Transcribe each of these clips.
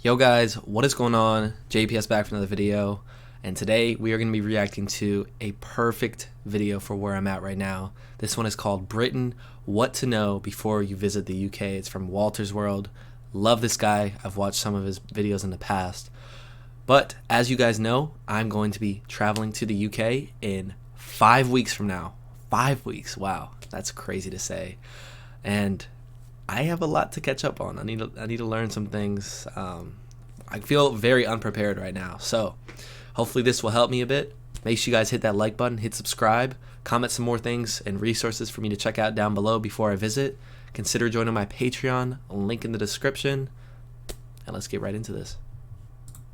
Yo guys, what is going on? JPS back for another video, and today we are going to be reacting to a perfect video for where I'm at right now. This one is called Britain, What to Know Before You Visit the UK. It's from Walter's World. Love this guy. I've watched some of his videos in the past. But as you guys know, I'm going to be traveling to the UK in 5 weeks from now. 5 weeks, wow, that's crazy to say. And I have a lot to catch up on. I need to learn some things. I feel very unprepared right now, so hopefully this will help me a bit. Make sure you guys hit that like button, hit subscribe, comment some more things and resources for me to check out down below before I visit. Consider joining my Patreon, link in the description, and let's get right into this.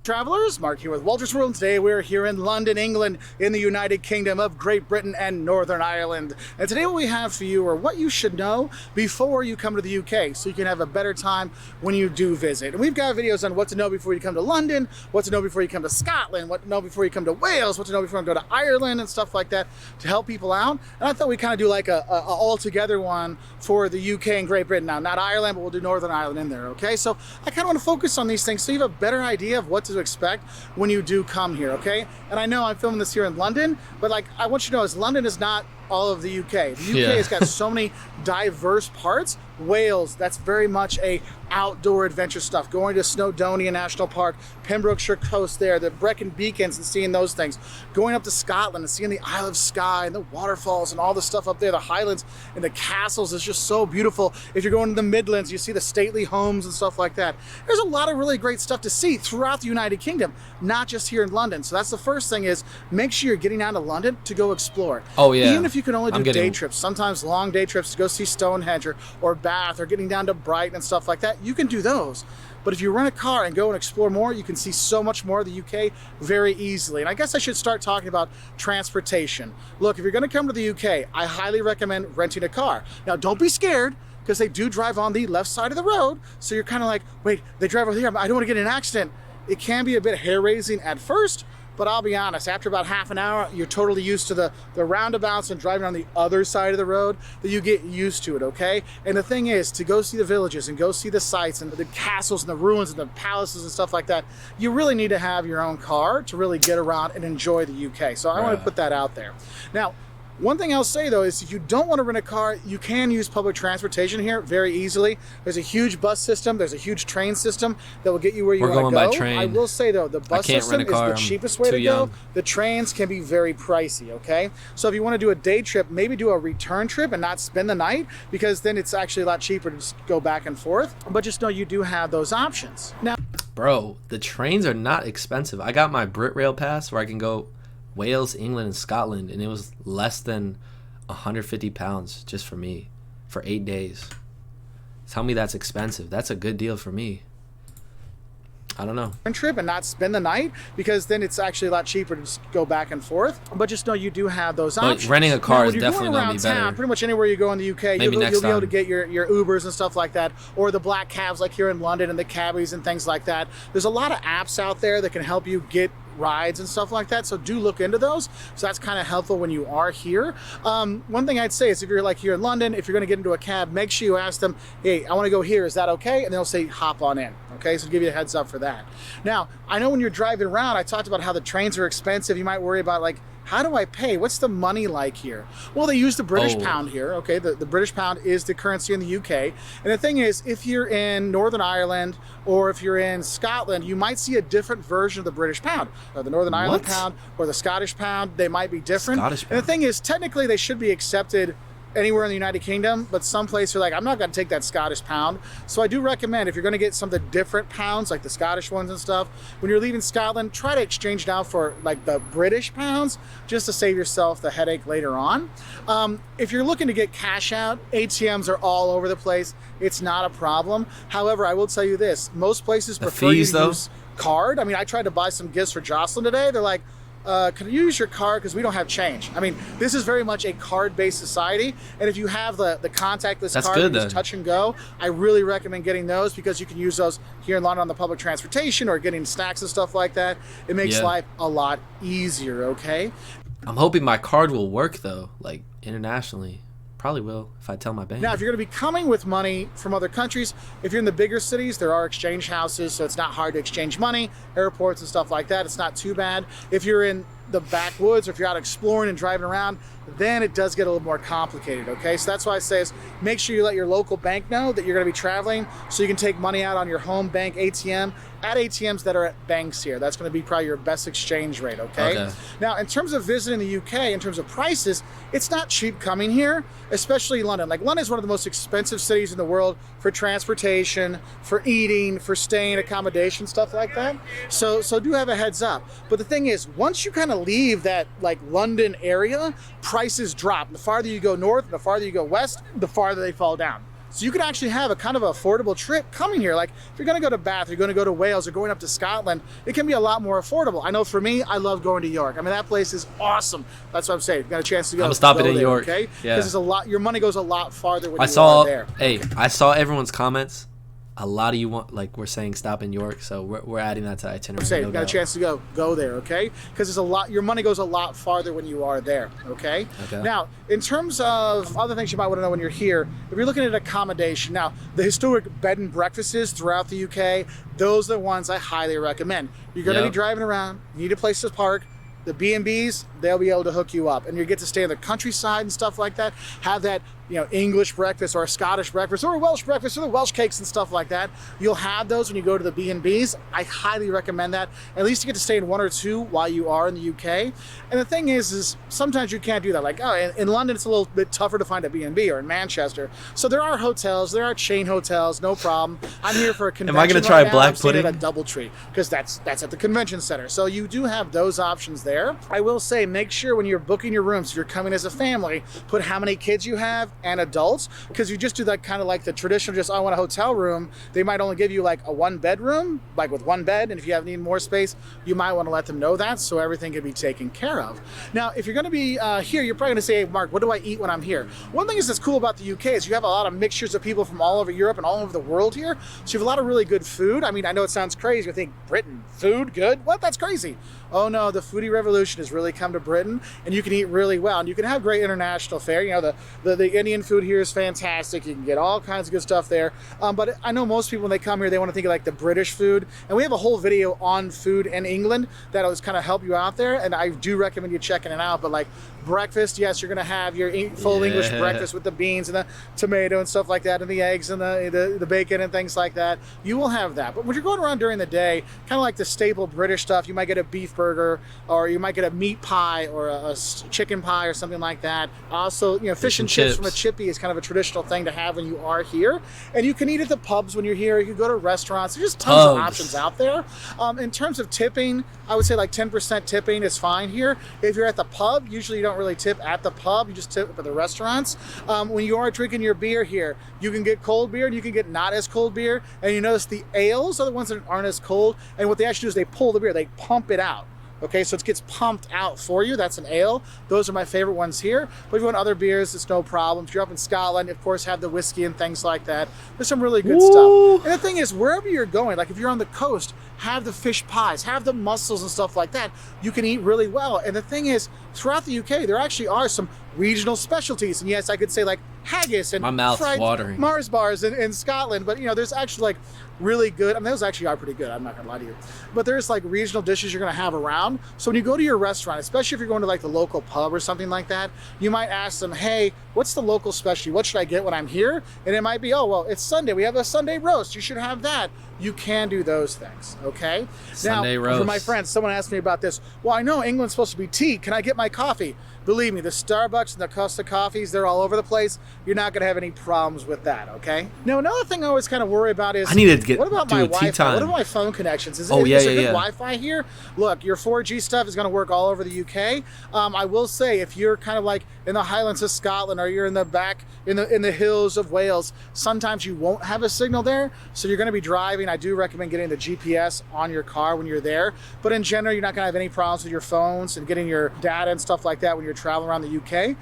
Travelers, Mark here with Walter's World. Today we're here in London, England, in the United Kingdom of Great Britain and Northern Ireland. And today what we have for you are what you should know before you come to the UK, so you can have a better time when you do visit. And we've got videos on what to know before you come to London, what to know before you come to Scotland, what to know before you come to Wales, what to know before you go to Ireland, and stuff like that to help people out. And I thought we'd kind of do like a all-together one for the UK and Great Britain. Now, not Ireland, but we'll do Northern Ireland in there, okay? So I kind of want to focus on these things so you have a better idea of what to expect when you do come here, okay? And I know I'm filming this here in London, but like I want you to know is London is not all of the UK. The UK has got so many diverse parts. Wales, that's very much a outdoor adventure stuff. Going to Snowdonia National Park, Pembrokeshire Coast there, the Brecon Beacons and seeing those things. Going up to Scotland and seeing the Isle of Skye and the waterfalls and all the stuff up there, the Highlands and the castles is just so beautiful. If you're going to the Midlands, you see the stately homes and stuff like that. There's a lot of really great stuff to see throughout the United Kingdom, not just here in London. So that's the first thing is make sure you're getting out to London to go explore. Oh yeah. Even if you can only do day trips, sometimes long day trips to go see Stonehenge or Bath or getting down to Brighton and stuff like that, you can do those. But if you rent a car and go and explore more, you can see so much more of the UK very easily. And I guess I should start talking about transportation. Look, if you're going to come to the UK, I highly recommend renting a car. Now, don't be scared, because they do drive on the left side of the road. So you're kind of like, wait, they drive over here. I don't want to get in an accident. It can be a bit hair-raising at first, but I'll be honest, after about half an hour, you're totally used to the roundabouts and driving on the other side of the road, that you get used to it, okay? And the thing is, to go see the villages and go see the sights and the castles and the ruins and the palaces and stuff like that, you really need to have your own car to really get around and enjoy the UK. So I want to put that out there. Now, one thing I'll say though is if you don't want to rent a car, you can use public transportation here very easily. There's a huge bus system, there's a huge train system that will get you where you want to go. By train. I will say though, the bus system is the cheapest way to go. The trains can be very pricey, okay? So if you want to do a day trip, maybe do a return trip and not spend the night, because then it's actually a lot cheaper to just go back and forth. But just know you do have those options. Now, bro, the trains are not expensive. I got my Brit Rail pass where I can go Wales, England, and Scotland, and it was less than £150 just for me for 8 days. Tell me that's expensive. That's a good deal for me. I don't know. Trip and not spend the night, because then it's actually a lot cheaper to just go back and forth. But just know you do have those options. Renting a car is definitely going to be better. Pretty much anywhere you go in the UK, you'll be able to get your Ubers and stuff like that, or the black cabs like here in London and the cabbies and things like that. There's a lot of apps out there that can help you get rides and stuff like that, so do look into those. So that's kind of helpful when you are here. One thing I'd say is if you're like here in London, if you're going to get into a cab, make sure you ask them, hey, I want to go here, is that okay? And they'll say hop on in, okay? So give you a heads up for that. Now, I know when you're driving around, I talked about how the trains are expensive. You might worry about like, how do I pay? What's the money like here? Well, they use the British pound here, okay? The British pound is the currency in the UK. And the thing is, if you're in Northern Ireland or if you're in Scotland, you might see a different version of the British pound. The Northern Ireland pound or the Scottish pound, they might be different. And the thing is, technically, they should be accepted anywhere in the United Kingdom, but some places are like, I'm not going to take that Scottish pound. So I do recommend if you're going to get some of the different pounds, like the Scottish ones and stuff, when you're leaving Scotland, try to exchange it out for like the British pounds, just to save yourself the headache later on. If you're looking to get cash out, ATMs are all over the place. It's not a problem. However, I will tell you this, most places prefer you to use card. I mean, I tried to buy some gifts for Jocelyn today. They're like, can you use your card because we don't have change? I mean, this is very much a card-based society, and if you have the contactless card, just touch and go, I really recommend getting those, because you can use those here in London on the public transportation or getting snacks and stuff like that. It makes life a lot easier, okay? I'm hoping my card will work though, like internationally. Probably will if I tell my bank. Now, if you're going to be coming with money from other countries, if you're in the bigger cities, there are exchange houses, so it's not hard to exchange money, airports and stuff like that. It's not too bad. If you're in the backwoods or if you're out exploring and driving around, then it does get a little more complicated, okay? So that's why I say is make sure you let your local bank know that you're going to be traveling so you can take money out on your home bank ATM at ATMs that are at banks here. That's going to be probably your best exchange rate, okay? Now, in terms of visiting the UK, in terms of prices, it's not cheap coming here, especially London. Like, London is one of the most expensive cities in the world for transportation, for eating, for staying, accommodation, stuff like that. So do have a heads up. But the thing is, once you kind of leave that like London area, prices drop. The farther you go north, and the farther you go west, the farther they fall down. So you can actually have a kind of affordable trip coming here. Like if you're going to go to Bath, you're going to go to Wales, or going up to Scotland, it can be a lot more affordable. I know for me, I love going to York. I mean, that place is awesome. That's what I'm saying. If you got a chance to go. I'm stopping in there, York. Okay, yeah. Because a lot. Your money goes a lot farther when you are there. Hey, I saw everyone's comments. A lot of you we're saying stop in York, so we're adding that to itinerary. I'm saying, you got a chance to go there, okay? Because there's a lot. Your money goes a lot farther when you are there, okay? Now, in terms of other things you might want to know when you're here, if you're looking at accommodation, now the historic bed and breakfasts throughout the UK, those are the ones I highly recommend. You're going to be driving around. You need a place to park. The B&Bs, they'll be able to hook you up, and you get to stay in the countryside and stuff like that. Have that, English breakfast or a Scottish breakfast or a Welsh breakfast or the Welsh cakes and stuff like that. You'll have those when you go to the B&Bs. I highly recommend that. At least you get to stay in one or two while you are in the UK. And the thing is sometimes you can't do that. Like, in London, it's a little bit tougher to find a B&B, or in Manchester. So there are hotels, there are chain hotels, no problem. I'm here for a convention. Am I going to try black pudding? At a DoubleTree, because that's at the convention center. So you do have those options there. I will say, make sure when you're booking your rooms, if you're coming as a family, put how many kids you have and adults, because you just do that kind of like the traditional, just, I want a hotel room. They might only give you like a one bedroom, like with one bed, and if you need more space, you might want to let them know that so everything can be taken care of. Now, if you're going to be here, you're probably going to say, hey, Mark, what do I eat when I'm here? One thing that's cool about the UK is you have a lot of mixtures of people from all over Europe and all over the world here, so you have a lot of really good food. I mean, I know it sounds crazy. You think, Britain, food, good? What? That's crazy. Oh no, the foodie revolution has really come to Britain, and you can eat really well, and you can have great international fare. The Indian food here is fantastic. You can get all kinds of good stuff there. But I know most people, when they come here, they want to think of like the British food, and we have a whole video on food in England that'll just kind of help you out there, and I do recommend you checking it out. But like breakfast, yes, you're going to have your full English breakfast with the beans and the tomato and stuff like that, and the eggs and the bacon and things like that. You will have that. But when you're going around during the day, kind of like the staple British stuff, you might get a beef burger, or you might get a meat pie, or a chicken pie, or something like that. Also, fish and chips from a chippy is kind of a traditional thing to have when you are here. And you can eat at the pubs when you're here. You can go to restaurants. There's just tons of options out there. In terms of tipping, I would say like 10% tipping is fine here. If you're at the pub, usually you don't really tip at the pub. You just tip at the restaurants. When you are drinking your beer here, you can get cold beer and you can get not as cold beer. And you notice the ales are the ones that aren't as cold. And what they actually do is they pull the beer, they pump it out. Okay, so it gets pumped out for you. That's an ale. Those are my favorite ones here. But if you want other beers, it's no problem. If you're up in Scotland, of course, have the whiskey and things like that. There's some really good stuff. And the thing is, wherever you're going, like if you're on the coast, have the fish pies, have the mussels and stuff like that. You can eat really well. And the thing is, throughout the UK, there actually are some regional specialties. And yes, I could say like haggis and my mouth's watering. Mars bars in Scotland. But there's actually like really good, I mean, those actually are pretty good, I'm not gonna lie to you. But there's like regional dishes you're gonna have around. So when you go to your restaurant, especially if you're going to like the local pub or something like that, you might ask them, hey, what's the local specialty? What should I get when I'm here? And it might be, oh, well, it's Sunday. We have a Sunday roast. You should have that. You can do those things, okay? Sunday roast. For my friends, someone asked me about this. Well, I know England's supposed to be tea. Can I get my coffee? Believe me, the Starbucks and the Costa coffees, they're all over the place. You're not going to have any problems with that, okay? Now, another thing I always kind of worry about is, I need to get what about my Wi-Fi? time. What about my phone connections? Is there good Wi-Fi here? Look, your 4G stuff is going to work all over the UK. I will say, if you're kind of like in the Highlands of Scotland, or you're in the back in the hills of Wales, sometimes you won't have a signal there. So you're going to be driving. I do recommend getting the GPS on your car when you're there. But in general, you're not going to have any problems with your phones and getting your data and stuff like that when you're traveling around the UK.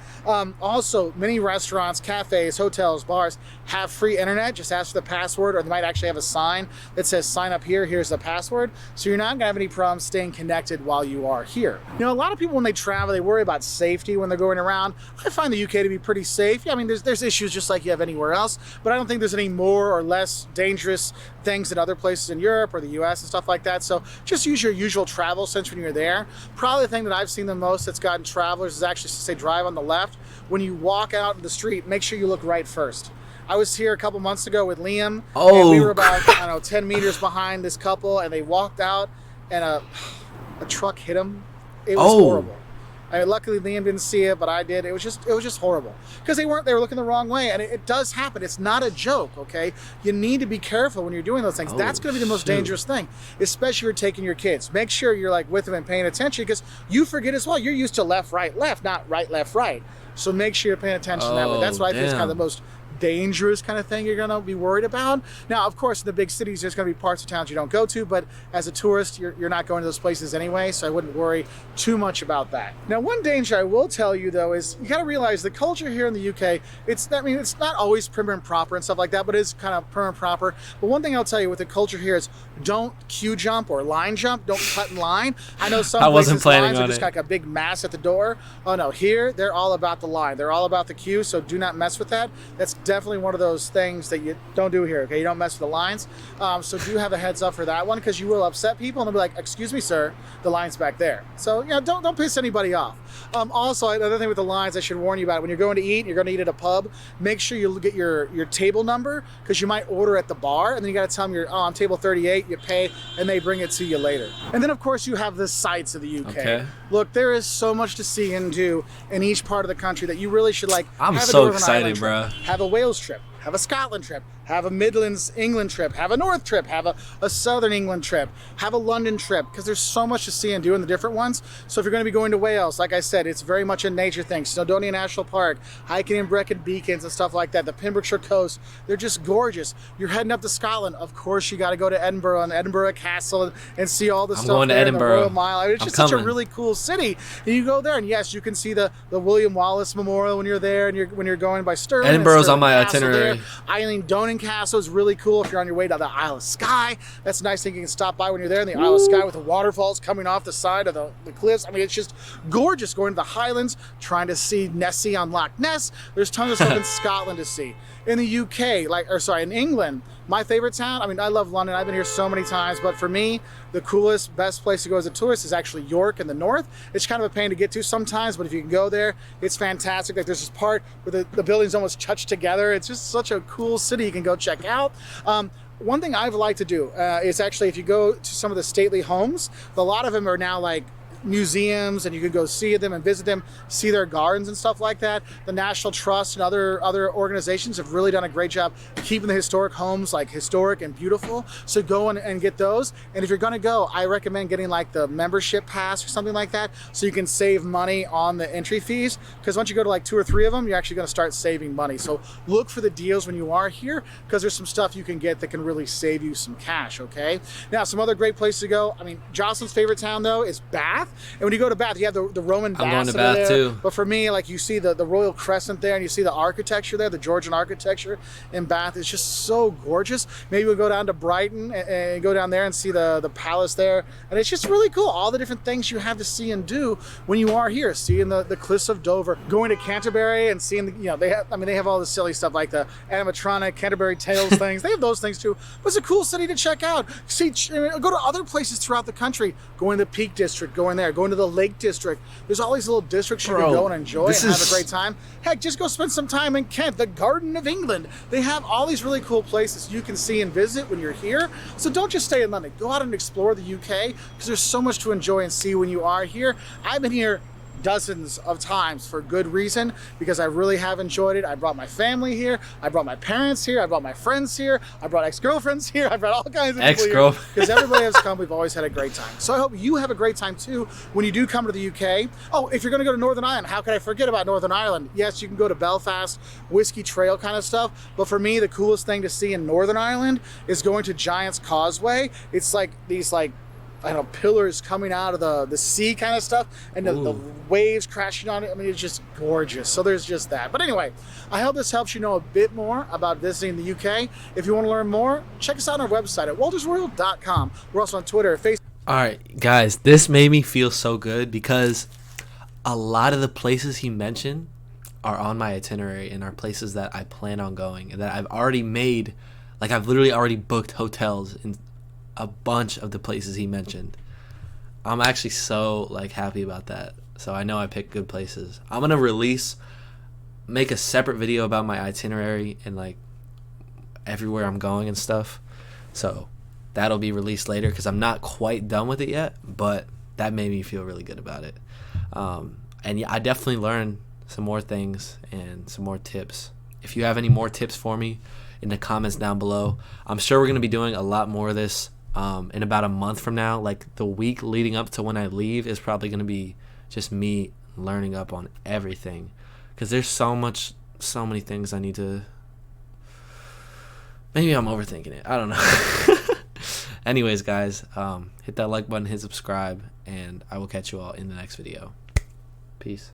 Also, many restaurants, cafes, hotels, bars have free internet. Just ask for the password, or they might actually have a sign that says sign up here, here's the password. So you're not gonna have any problems staying connected while you are here. You know, a lot of people when they travel, they worry about safety when they're going around. I find the UK to be pretty safe. Yeah, I mean, there's issues just like you have anywhere else, but I don't think there's any more or less dangerous things in other places in Europe or the US and stuff like that. So just use your usual travel sense when you're there. Probably the thing that I've seen the most that's gotten travelers is actually to say drive on the left. When you walk out in the street, make sure you look right first. I was here a couple months ago with Liam, and we were about, I don't know, 10 meters behind this couple, and they walked out, and a truck hit them. It was horrible. I mean, luckily Liam didn't see it, but I did. It was just horrible because they were looking the wrong way, and it does happen. It's not a joke, okay? You need to be careful when you're doing those things. That's going to be the most dangerous thing, especially if you're taking your kids. Make sure you're like with them and paying attention because you forget as well. You're used to left, right, left, not right, left, right. So make sure you're paying attention that way. That's what I think is kind of the most dangerous kind of thing you're going to be worried about. Now, of course, in the big cities, there's going to be parts of towns you don't go to, but as a tourist, you're not going to those places anyway, so I wouldn't worry too much about that. Now, one danger I will tell you, though, is you got to realize the culture here in the UK, it's not always prim and proper and stuff like that, but it's kind of prim and proper. But one thing I'll tell you with the culture here is don't queue jump or line jump, don't cut in line. I know some places lines are just like a big mass at the door. Oh no, here, they're all about the line. They're all about the queue, so do not mess with that. That's definitely one of those things that you don't do here, okay? You don't mess with the lines. So do have a heads up for that one because you will upset people and they'll be like, excuse me, sir, the line's back there. So, you know, don't piss anybody off. Also, another thing with the lines I should warn you about, when you're going to eat and you're going to eat at a pub, make sure you get your table number because you might order at the bar and then you got to tell them I'm table 38, you pay, and they bring it to you later. And then, of course, you have the sights of the UK. Okay. Look, there is so much to see and do in each part of the country that you really should I'm so excited, bro. Have a Wales trip, have a Scotland trip, have a Midlands England trip, have a North trip, have a Southern England trip, have a London trip, because there's so much to see and do in the different ones. So if you're going to be going to Wales, like I said, it's very much a nature thing. Snowdonia National Park, hiking in Brecon Beacons and stuff like that, the Pembrokeshire coast, they're just gorgeous. You're heading up to Scotland, of course you got to go to Edinburgh and Edinburgh Castle and see all the stuff there in the Royal Mile. I mean, it's just such a really cool city. And you go there and yes, you can see the William Wallace Memorial when you're there and when you're going by Stirling. Edinburgh's on my itinerary. Eileen Donan Castle is really cool if you're on your way to the Isle of Skye. That's a nice thing you can stop by when you're there in the Isle of Skye with the waterfalls coming off the side of the cliffs. I mean, it's just gorgeous going to the Highlands, trying to see Nessie on Loch Ness. There's tons of stuff in Scotland to see. In the UK, in England, my favorite town, I mean, I love London. I've been here so many times, but for me, the coolest, best place to go as a tourist is actually York in the north. It's kind of a pain to get to sometimes, but if you can go there, it's fantastic. Like there's this part where the buildings almost touch together. It's just such a cool city you can go check out. One thing I've liked to do is actually, if you go to some of the stately homes, a lot of them are now like museums and you can go see them and visit them, see their gardens and stuff like that. The National Trust and other organizations have really done a great job keeping the historic homes like historic and beautiful. So go and get those. And if you're gonna go, I recommend getting like the membership pass or something like that so you can save money on the entry fees. Because once you go to like 2 or 3 of them, you're actually gonna start saving money. So look for the deals when you are here because there's some stuff you can get that can really save you some cash, okay? Now, some other great places to go. I mean, Jocelyn's favorite town though is Bath. And when you go to Bath, you have the Roman baths. I'm going to Bath too. But for me, like you see the Royal Crescent there and you see the architecture there, the Georgian architecture in Bath. It's just so gorgeous. Maybe we'll go down to Brighton and go down there and see the palace there. And it's just really cool. All the different things you have to see and do when you are here. Seeing the cliffs of Dover, going to Canterbury and seeing they have all the silly stuff like the animatronic Canterbury Tales things. They have those things too. But it's a cool city to check out. Go to other places throughout the country. Going to the Peak District, going there. Going to the Lake District. There's all these little districts you can go and enjoy and have a great time. Heck, just go spend some time in Kent, the Garden of England. They have all these really cool places you can see and visit when you're here. So don't just stay in London. Go out and explore the UK because there's so much to enjoy and see when you are here. I've been here dozens of times for good reason because I really have enjoyed it. I brought my family here. I brought my parents here. I brought my friends here. I brought ex-girlfriends here. I brought all kinds of people here because everybody has come. We've always had a great time. So I hope you have a great time too when you do come to the UK. Oh, if you're going to go to Northern Ireland, how could I forget about Northern Ireland? Yes, you can go to Belfast, Whiskey Trail kind of stuff. But for me, the coolest thing to see in Northern Ireland is going to Giant's Causeway. It's like these I don't know, pillars coming out of the sea kind of stuff, and the waves crashing on it. I mean, it's just gorgeous. So there's just that. But anyway, I hope this helps you know a bit more about visiting the UK. If you want to learn more, check us out on our website at waltersworld.com. We're also on Twitter, Facebook. All right, guys, this made me feel so good because a lot of the places he mentioned are on my itinerary and are places that I plan on going and that I've already made. Like, I've literally already booked hotels in a bunch of the places he mentioned. I'm actually so like happy about that. So I know I picked good places. I'm gonna make a separate video about my itinerary and like everywhere I'm going and stuff. So that'll be released later because I'm not quite done with it yet, but that made me feel really good about it. And yeah, I definitely learned some more things and some more tips. If you have any more tips for me in the comments down below, I'm sure we're gonna be doing a lot more of this. In about a month from now, like the week leading up to when I leave is probably going to be just me learning up on everything, because there's so many things I need to. Maybe I'm overthinking it, I don't know. Anyways, guys, hit that like button, hit subscribe, and I will catch you all in the next video. Peace.